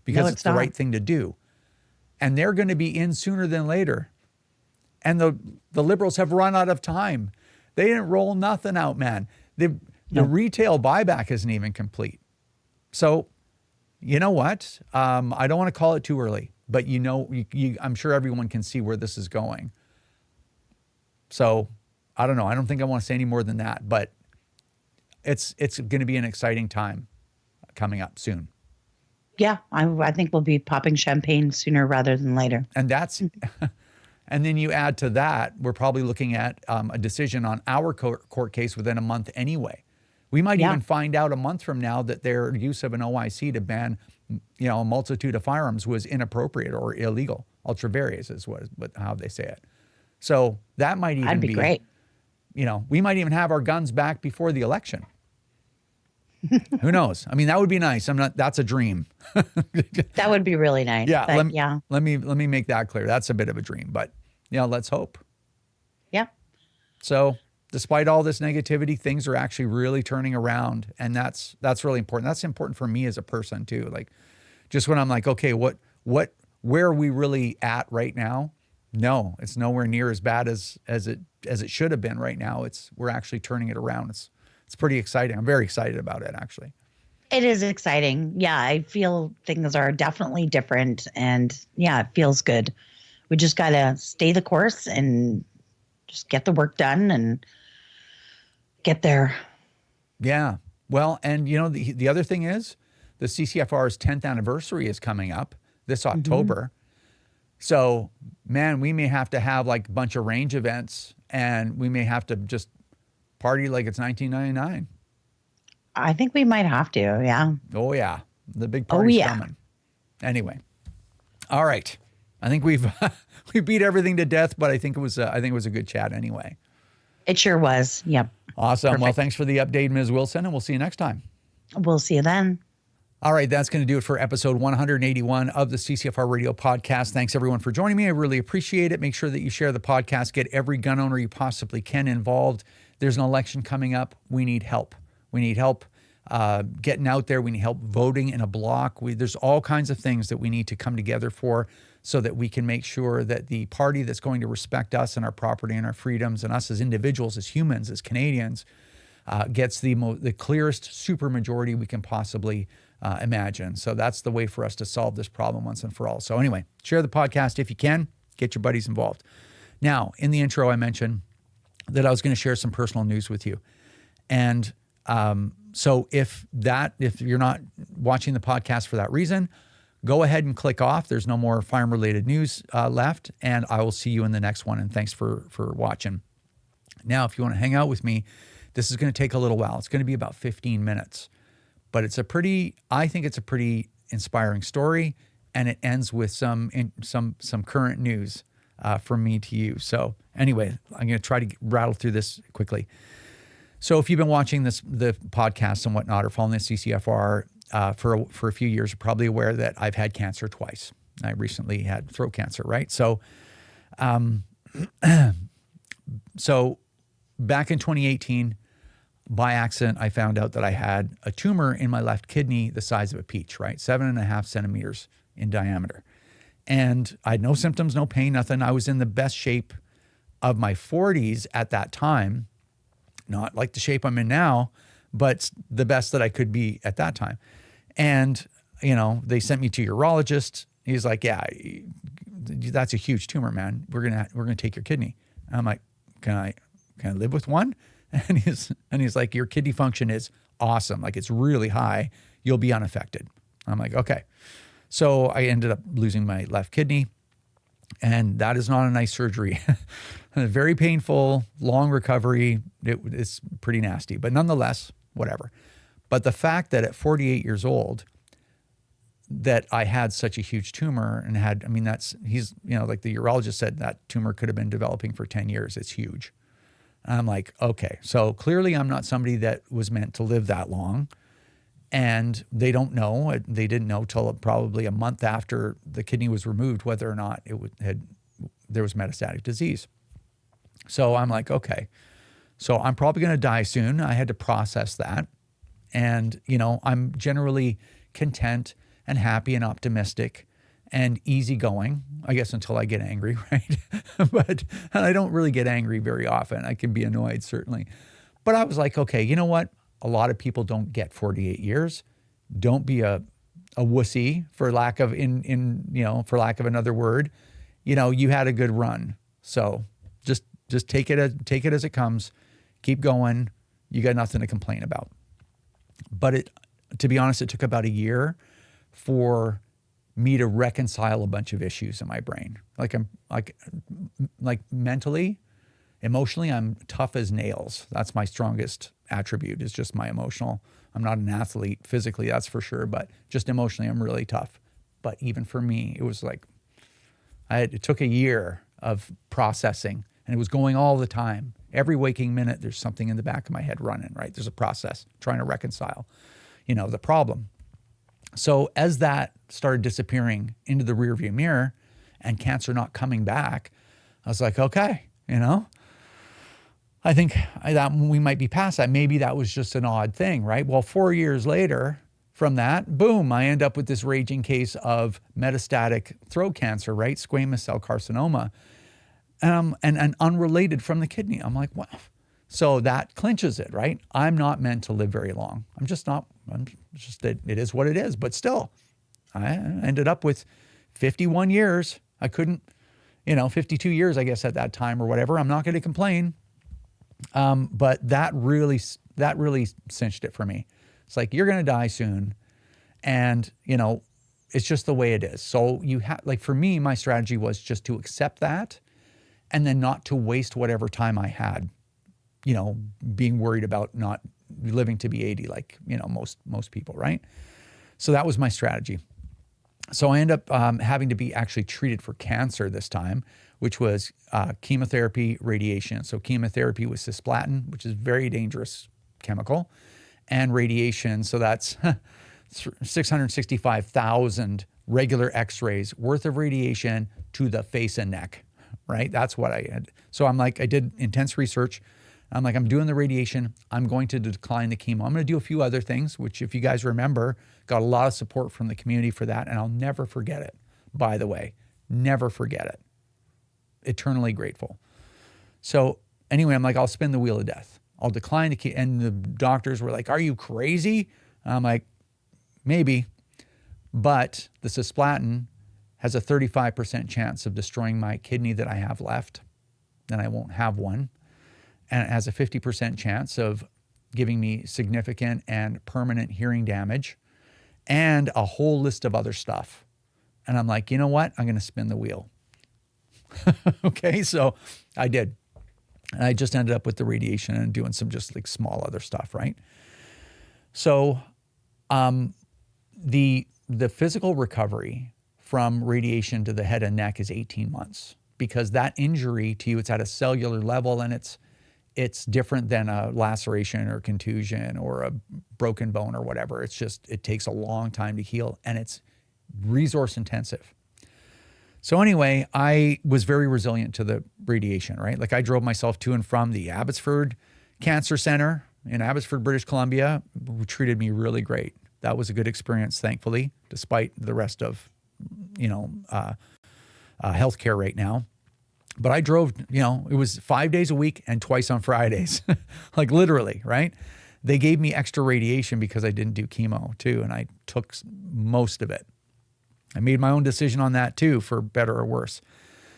because it's the right thing to do. And they're going to be in sooner than later. And the Liberals have run out of time. They didn't roll nothing out, man. The retail buyback isn't even complete. So, you know what? I don't want to call it too early, but I'm sure everyone can see where this is going. So, I don't know. I don't think I want to say any more than that, but it's going to be an exciting time coming up soon. Yeah, I think we'll be popping champagne sooner rather than later. And and then you add to that, we're probably looking at a decision on our court case within a month anyway. We might even find out a month from now that their use of an OIC to ban, a multitude of firearms was inappropriate or illegal. Ultra various is how they say it. So that might even be great. We might even have our guns back before the election. Who knows? I mean, that would be nice. That's a dream. That would be really nice. Yeah. Let me make that clear. That's a bit of a dream, but let's hope. Yeah. So despite all this negativity, things are actually really turning around. And that's really important. That's important for me as a person too. Like just when I'm like, okay, what where are we really at right now? No, it's nowhere near as bad as it should have been right now. We're actually turning it around. It's pretty exciting. I'm very excited about it, actually. It is exciting. Yeah, I feel things are definitely different, and yeah, it feels good. We just got to stay the course and just get the work done and get there. Yeah. Well, and you know, the other thing is the CCFR's 10th anniversary is coming up this October. So, man, we may have to have like a bunch of range events, and we may have to just party like it's 1999. I think we might have to, yeah. Oh, yeah. The big party's yeah. coming. Anyway. All right. I think we beat everything to death, but I think it was a good chat anyway. It sure was. Yep. Awesome. Perfect. Well, thanks for the update, Ms. Wilson, and we'll see you next time. We'll see you then. All right, that's going to do it for episode 181 of the CCFR Radio Podcast. Thanks, everyone, for joining me. I really appreciate it. Make sure that you share the podcast. Get every gun owner you possibly can involved. There's an election coming up. We need help. We need help getting out there. We need help voting in a block. There's all kinds of things that we need to come together for so that we can make sure that the party that's going to respect us and our property and our freedoms and us as individuals, as humans, as Canadians, gets the clearest supermajority we can possibly imagine. So that's the way for us to solve this problem once and for all. So anyway, share the podcast if you can. Get your buddies involved. Now, in the intro, I mentioned that I was going to share some personal news with you. And so if you're not watching the podcast for that reason, go ahead and click off. There's no more firearm-related news left, and I will see you in the next one. And thanks for watching. Now, if you want to hang out with me, this is going to take a little while. It's going to be about 15 minutes, but I think it's a pretty inspiring story, and it ends with some current news from me to you. So anyway, I'm going to try to rattle through this quickly. So if you've been watching the podcast and whatnot, or following the CCFR for a few years, you're probably aware that I've had cancer twice. I recently had throat cancer, right? So, so back in 2018, by accident, I found out that I had a tumor in my left kidney the size of a peach, right? 7.5 centimeters in diameter. And I had no symptoms, no pain, nothing. I was in the best shape of my 40s at that time. Not like the shape I'm in now, but the best that I could be at that time. And, you know, they sent me to a urologist. He's like, yeah, that's a huge tumor, man. We're gonna take your kidney. And I'm like, can I live with one? And he's like, your kidney function is awesome. Like, it's really high. You'll be unaffected. I'm like, okay. So I ended up losing my left kidney, and that is not a nice surgery. Very painful, long recovery. It's pretty nasty, but nonetheless, whatever. But the fact that at 48 years old, that I had such a huge tumor and he's, you know, like the urologist said, that tumor could have been developing for 10 years. It's huge. And I'm like, okay, so clearly I'm not somebody that was meant to live that long. And they don't know. They didn't know till probably a month after the kidney was removed whether or not there was metastatic disease. So I'm like, okay, so I'm probably going to die soon. I had to process that. And, you know, I'm generally content and happy and optimistic and easygoing, I guess, until I get angry, right? But I don't really get angry very often. I can be annoyed, certainly. But I was like, okay, you know what? A lot of people don't get 48 years. Don't be a wussy, for lack of another word. You know, you had a good run. So just take it as it comes. Keep going. You got nothing to complain about. But to be honest, it took about a year for me to reconcile a bunch of issues in my brain. Like mentally, emotionally, I'm tough as nails. That's my strongest attribute, is just my emotional. I'm not an athlete physically, that's for sure, but just emotionally, I'm really tough. But even for me, it was like, it took a year of processing, and it was going all the time. Every waking minute, there's something in the back of my head running, right? There's a process trying to reconcile, you know, the problem. So as that started disappearing into the rearview mirror and cancer not coming back, I was like, okay, you know, I think that we might be past that. Maybe that was just an odd thing, right? Well, 4 years later, from that, boom, I end up with this raging case of metastatic throat cancer, right? Squamous cell carcinoma, and unrelated from the kidney. I'm like, wow. So that clinches it, right? I'm not meant to live very long. I'm just not. It is what it is. But still, I ended up with 51 years. I couldn't, 52 years, I guess, at that time or whatever. I'm not going to complain. But that really cinched it for me. It's like, you're going to die soon. And, it's just the way it is. So for me, my strategy was just to accept that and then not to waste whatever time I had, being worried about not living to be 80, like, most people, right? So that was my strategy. So I ended up having to be actually treated for cancer this time, which was chemotherapy, radiation. So chemotherapy was cisplatin, which is a very dangerous chemical, and radiation. So that's 665,000 regular x-rays worth of radiation to the face and neck, right? That's what I had. So I'm like, I did intense research. I'm like, I'm doing the radiation. I'm going to decline the chemo. I'm going to do a few other things, which, if you guys remember, got a lot of support from the community for that. And I'll never forget it, by the way. Never forget it. Eternally grateful. So anyway, I'm like, I'll spin the wheel of death. I'll decline the chemo. And the doctors were like, are you crazy? And I'm like, maybe. But the cisplatin has a 35% chance of destroying my kidney that I have left. Then I won't have one. And it has a 50% chance of giving me significant and permanent hearing damage and a whole list of other stuff. And I'm like, you know what? I'm going to spin the wheel. Okay, so I did. And I just ended up with the radiation and doing some just like small other stuff, right? So the physical recovery from radiation to the head and neck is 18 months because that injury to you, it's at a cellular level and it's different than a laceration or contusion or a broken bone or whatever. It's just, it takes a long time to heal and it's resource intensive. So anyway, I was very resilient to the radiation, right? Like I drove myself to and from the Abbotsford Cancer Center in Abbotsford, British Columbia, who treated me really great. That was a good experience, thankfully, despite the rest of, healthcare right now. But I drove, it was 5 days a week and twice on Fridays, like literally, right? They gave me extra radiation because I didn't do chemo too, and I took most of it. I made my own decision on that too, for better or worse.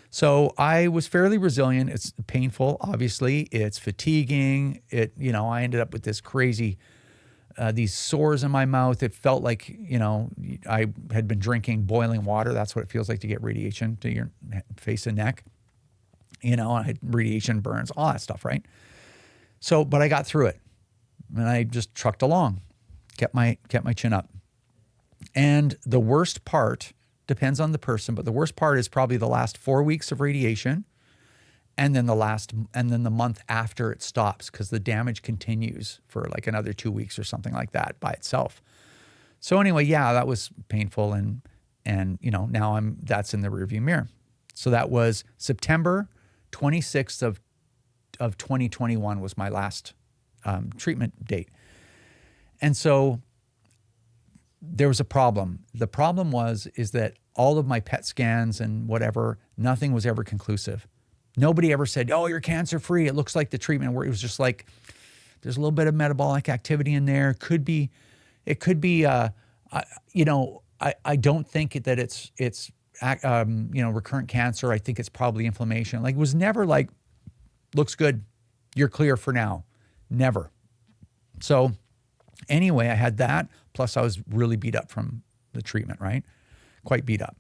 So I was fairly resilient. It's painful, obviously. It's fatiguing. I ended up with this crazy, these sores in my mouth. It felt like, I had been drinking boiling water. That's what it feels like to get radiation to your face and neck. I had radiation burns, all that stuff, right? So, but I got through it and I just trucked along, kept my chin up. And the worst part depends on the person, but the worst part is probably the last 4 weeks of radiation and then the month after it stops because the damage continues for like another 2 weeks or something like that by itself. So anyway, yeah, that was painful and now that's in the rearview mirror. So that was September 26th of 2021 was my last treatment date. And so there was a problem. The problem is that all of my PET scans and whatever, nothing was ever conclusive. Nobody ever said, oh, you're cancer free. It looks like the treatment where it was just like, there's a little bit of metabolic activity in there. It could be, I don't think that it's recurrent cancer. I think it's probably inflammation. Like it was never like, looks good. You're clear for now. Never. So anyway, I had that. Plus I was really beat up from the treatment, right? Quite beat up.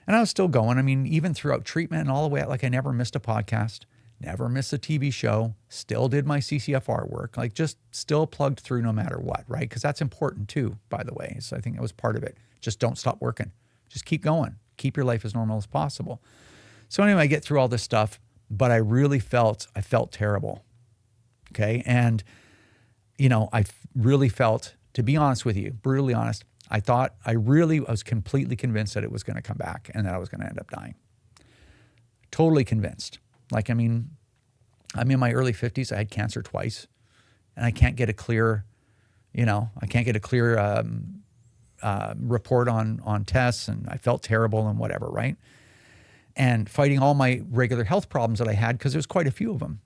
And I was still going. I mean, even throughout treatment and all the way out, like I never missed a podcast, never missed a TV show, still did my CCFR work, like just still plugged through no matter what, right? Because that's important too, by the way. So I think that was part of it. Just don't stop working. Just keep going. Keep your life as normal as possible. So anyway, I get through all this stuff, but I felt terrible. Okay. And, I really felt, to be honest with you, brutally honest, I was completely convinced that it was going to come back and that I was going to end up dying. Totally convinced. Like, I'm in my early 50s. I had cancer twice and I can't get a clear, report on tests, and I felt terrible and whatever, right? And fighting all my regular health problems that I had, because there's quite a few of them.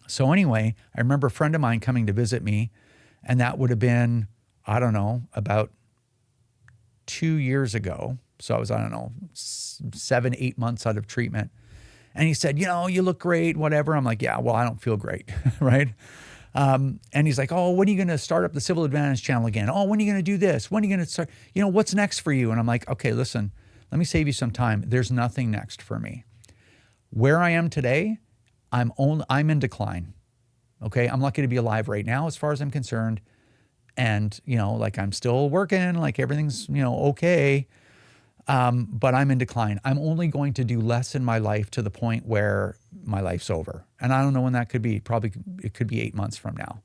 So anyway, I remember a friend of mine coming to visit me, and that would have been, I don't know, about 2 years ago. So I was, I don't know, 7, 8 months out of treatment. And he said, you look great, whatever. I'm like, yeah, well, I don't feel great, right? And he's like, oh, when are you going to start up the Civil Advantage channel again? Oh, when are you going to do this? When are you going to start? What's next for you? And I'm like, okay, listen, let me save you some time. There's nothing next for me. Where I am today, I'm in decline. Okay, I'm lucky to be alive right now, as far as I'm concerned, and like I'm still working, like everything's okay, but I'm in decline. I'm only going to do less in my life to the point where my life's over, and I don't know when that could be. Probably it could be 8 months from now.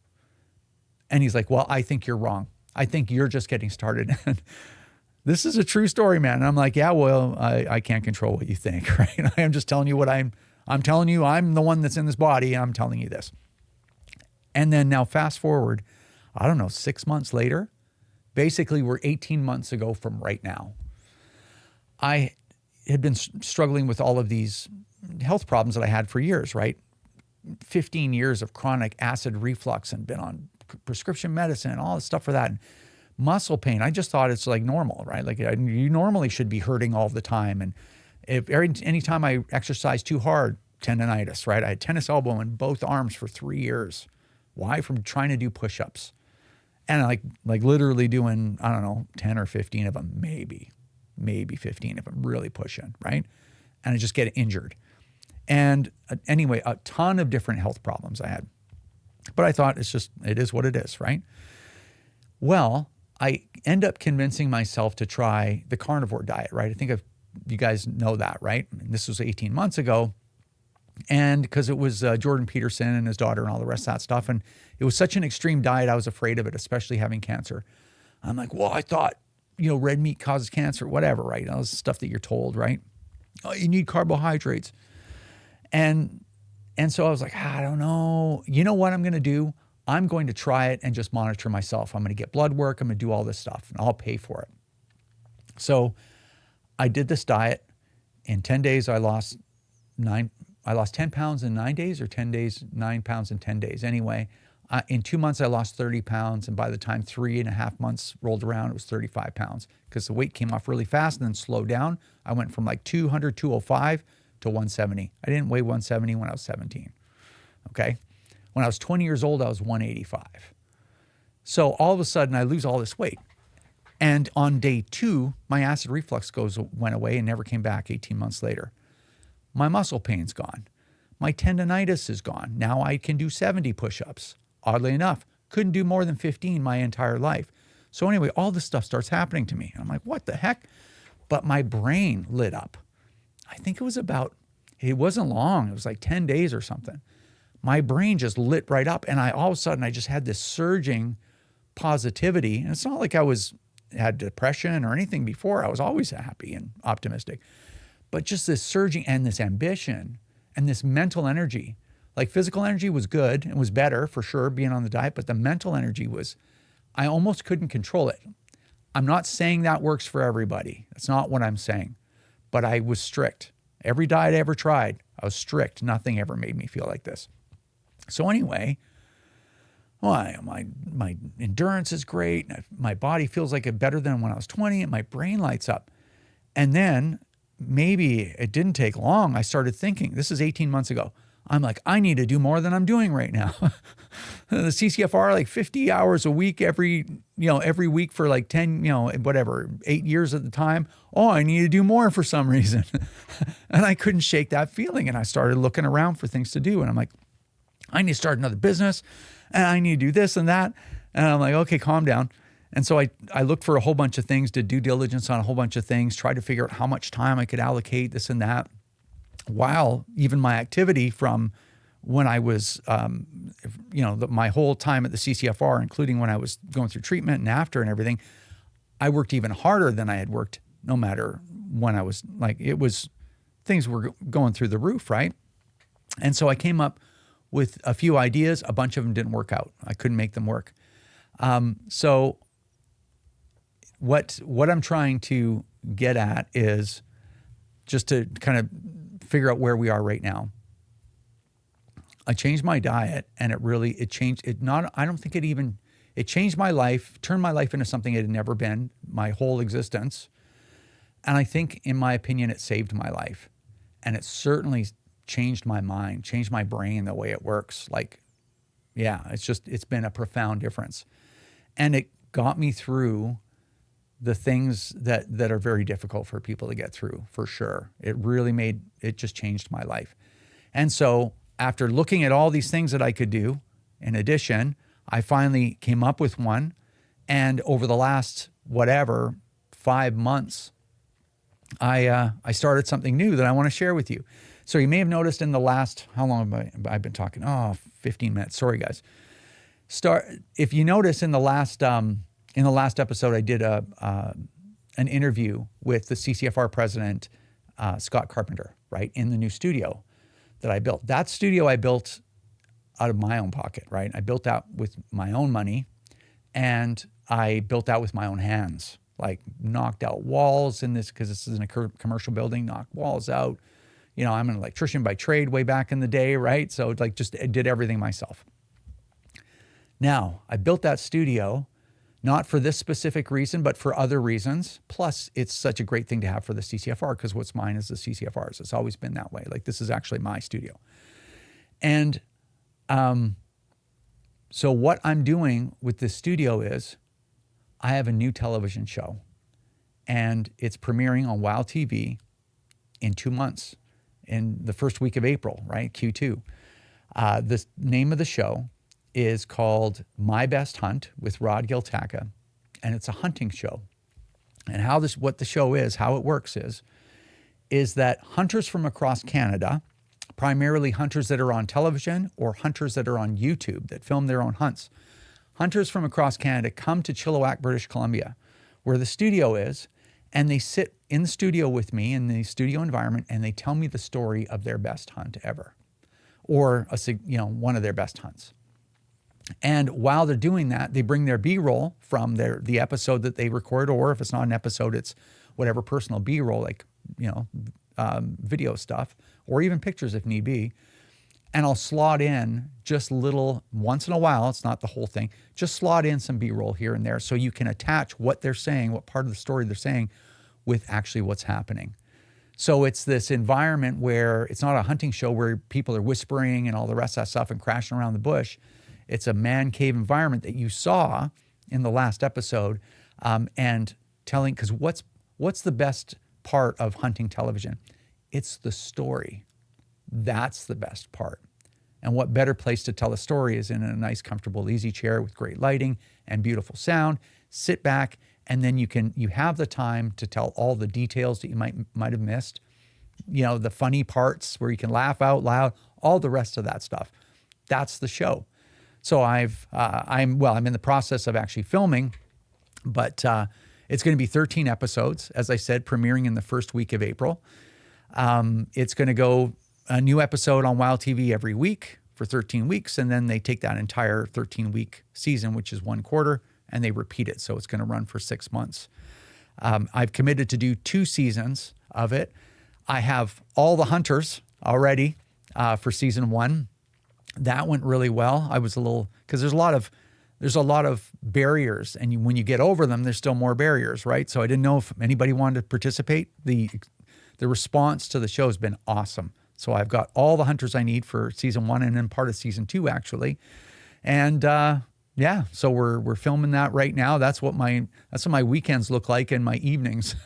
And he's like, "Well, I think you're wrong. I think you're just getting started." This is a true story, man. And I'm like, yeah, well, I can't control what you think, right? I'm just telling you what I'm telling you. I'm the one that's in this body. I'm telling you this. And then now fast forward, I don't know, 6 months later, basically we're 18 months ago from right now. I had been struggling with all of these health problems that I had for years, right? 15 years of chronic acid reflux and been on prescription medicine, all this stuff for that. And muscle pain, I just thought it's like normal, right? Like you normally should be hurting all the time. And anytime I exercise too hard, tendonitis, right? I had tennis elbow in both arms for 3 years. Why? From trying to do push-ups. And like literally doing, I don't know, 10 or 15 of them, maybe 15 of them, really pushing, right? And I just get injured. And anyway, a ton of different health problems I had. But I thought it is what it is, right? Well, I end up convincing myself to try the carnivore diet, right? I think you guys know that, right? And this was 18 months ago. And because it was Jordan Peterson and his daughter and all the rest of that stuff. And it was such an extreme diet, I was afraid of it, especially having cancer. I'm like, well, I thought, red meat causes cancer, whatever, right? All this stuff that you're told, right? Oh, you need carbohydrates. And so I was like, I don't know. You know what I'm going to do? I'm going to try it and just monitor myself. I'm going to get blood work. I'm going to do all this stuff and I'll pay for it. So I did this diet. In 10 days, I lost 10 pounds in 9 days, or 10 days, 9 pounds in 10 days. Anyway, in 2 months, I lost 30 pounds. And by the time 3.5 months rolled around, it was 35 pounds because the weight came off really fast and then slowed down. I went from like 200, 205 to 170. I didn't weigh 170 when I was 17. Okay. When I was 20 years old, I was 185. So all of a sudden I lose all this weight. And on day 2, my acid reflux went away and never came back 18 months later. My muscle pain's gone. My tendonitis is gone. Now I can do 70 push-ups. Oddly enough, couldn't do more than 15 my entire life. So anyway, all this stuff starts happening to me. I'm like, what the heck? But my brain lit up. I think it wasn't long. It was like 10 days or something. My brain just lit right up. And all of a sudden, I just had this surging positivity. And it's not like I had depression or anything before. I was always happy and optimistic. But just this surging and this ambition and this mental energy. Like physical energy was good and was better for sure being on the diet, but the mental energy I almost couldn't control it. I'm not saying that works for everybody. That's not what I'm saying. But I was strict. Every diet I ever tried, I was strict. Nothing ever made me feel like this. So anyway, my endurance is great. My body feels like it better than when I was 20, and my brain lights up. And then maybe it didn't take long. I started thinking, this is 18 months ago. I'm like, I need to do more than I'm doing right now. The CCFR, like 50 hours a week every week for like 10, 8 years at the time. Oh, I need to do more for some reason. And I couldn't shake that feeling. And I started looking around for things to do. And I'm like, I need to start another business and I need to do this and that. And I'm like, okay, calm down. And so I looked for a whole bunch of things, did due diligence on a whole bunch of things, tried to figure out how much time I could allocate, this and that. While even my activity from when I was, my whole time at the CCFR, including when I was going through treatment and after and everything, I worked even harder than I had worked no matter when I was things were going through the roof, right? And so I came up with a few ideas. A bunch of them didn't work out. I couldn't make them work. So what I'm trying to get at is just to kind of figure out where we are right now. I changed my diet, and it changed it. I don't think it changed my life, turned my life into something it had never been, my whole existence. And I think, in my opinion, it saved my life. And it certainly changed my mind, changed my brain, the way it works. Like, yeah, it's been a profound difference. And it got me through the things that are very difficult for people to get through, for sure. It just changed my life. And so after looking at all these things that I could do, in addition, I finally came up with one. And over the last, 5 months, I started something new that I want to share with you. So you may have noticed in the last, how long have I been talking? 15 minutes. Sorry, guys. If you notice in the last episode, I did an interview with the CCFR president, Scott Carpenter, right, in the new studio that I built. That studio I built out of my own pocket, right? I built that with my own money, and I built that with my own hands. Like, knocked out walls in this, because this is in a commercial building, knocked walls out. You know, I'm an electrician by trade way back in the day, right? So I did everything myself. Now, I built that studio, not for this specific reason, but for other reasons. Plus, it's such a great thing to have for the CCFR, because what's mine is the CCFR's. It's always been that way. Like, this is actually my studio. And so what I'm doing with this studio is, I have a new television show, and it's premiering on WOW TV in 2 months, in the first week of April, right? Q2. The name of the show is called My Best Hunt with Giltaca, and it's a hunting show. And what the show is, how it works is that hunters from across Canada, primarily hunters that are on television or hunters that are on YouTube that film their own hunts, hunters from across Canada come to Chilliwack, British Columbia, where the studio is, and they sit in the studio with me in the studio environment, and they tell me the story of their best hunt ever, or one of their best hunts. And while they're doing that, they bring their B-roll from the episode that they record, or if it's not an episode, it's whatever personal B-roll, like video stuff, or even pictures if need be. And I'll slot in just little, once in a while, it's not the whole thing, just slot in some B-roll here and there so you can attach what they're saying, what part of the story they're saying, with actually what's happening. So it's this environment where it's not a hunting show where people are whispering and all the rest of that stuff and crashing around the bush. It's a man cave environment that you saw in the last episode, and telling, because what's the best part of hunting television? It's the story. That's the best part. And what better place to tell a story is in a nice, comfortable, easy chair with great lighting and beautiful sound. Sit back, and then you have the time to tell all the details that you might have missed. You know, the funny parts where you can laugh out loud, all the rest of that stuff. That's the show. So I'm in the process of actually filming, but it's going to be 13 episodes, as I said, premiering in the first week of April. It's going to go a new episode on WOW TV every week for 13 weeks, and then they take that entire 13-week season, which is 1 quarter, and they repeat it. So it's going to run for 6 months. I've committed to do 2 seasons of it. I have all the hunters already for season 1. That went really well. I was because there's a lot of barriers, and when you get over them, there's still more barriers, right? So I didn't know if anybody wanted to participate. The response to the show has been awesome. So I've got all the hunters I need for season 1 and then part of season 2, actually. And so we're filming that right now. That's what my weekends look like and my evenings.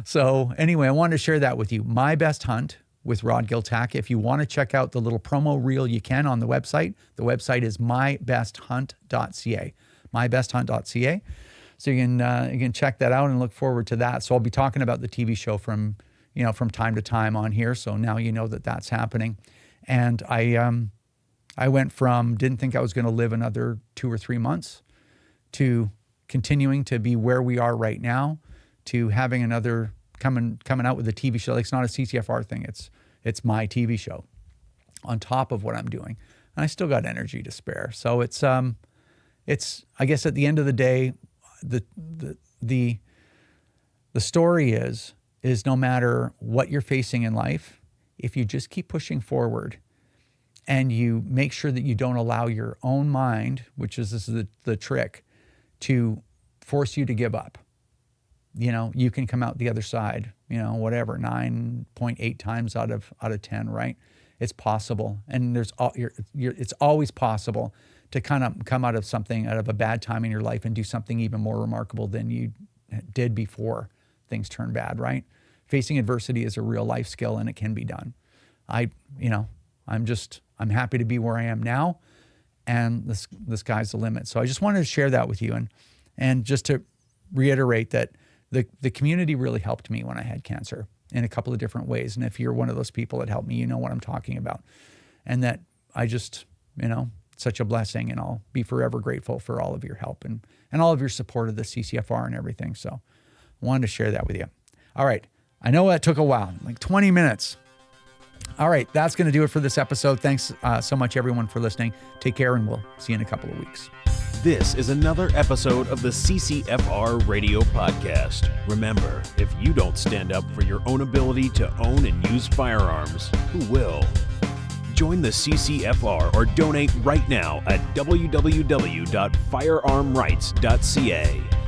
So anyway, I wanted to share that with you. My Best Hunt with Giltaca. If you want to check out the little promo reel, you can on the website. The website is mybesthunt.ca. mybesthunt.ca. So you can check that out and look forward to that. So I'll be talking about the TV show from time to time on here. So now you know that that's happening. And I went from didn't think I was going to live another 2 or 3 months to continuing to be where we are right now, to having another coming out with a TV show. Like, it's not a CCFR thing. It's my TV show on top of what I'm doing. And I still got energy to spare. So it's I guess at the end of the day, the story is no matter what you're facing in life, if you just keep pushing forward and you make sure that you don't allow your own mind, which is this is the trick, to force you to give up, you can come out the other side, whatever, 9.8 times out of 10, right? It's possible. And it's always possible to kind of come out of a bad time in your life and do something even more remarkable than you did before things turn bad, right? Facing adversity is a real life skill, and it can be done. I'm happy to be where I am now, and the sky's the limit. So I just wanted to share that with you, and just to reiterate that the community really helped me when I had cancer in a couple of different ways. And if you're one of those people that helped me, you know what I'm talking about. And that I just, such a blessing, and I'll be forever grateful for all of your help and all of your support of the CCFR and everything. So I wanted to share that with you. All right. I know that took a while, like 20 minutes. All right. That's going to do it for this episode. Thanks so much, everyone, for listening. Take care, and we'll see you in a couple of weeks. This is another episode of the CCFR Radio Podcast. Remember, if you don't stand up for your own ability to own and use firearms, who will? Join the CCFR or donate right now at www.firearmrights.ca.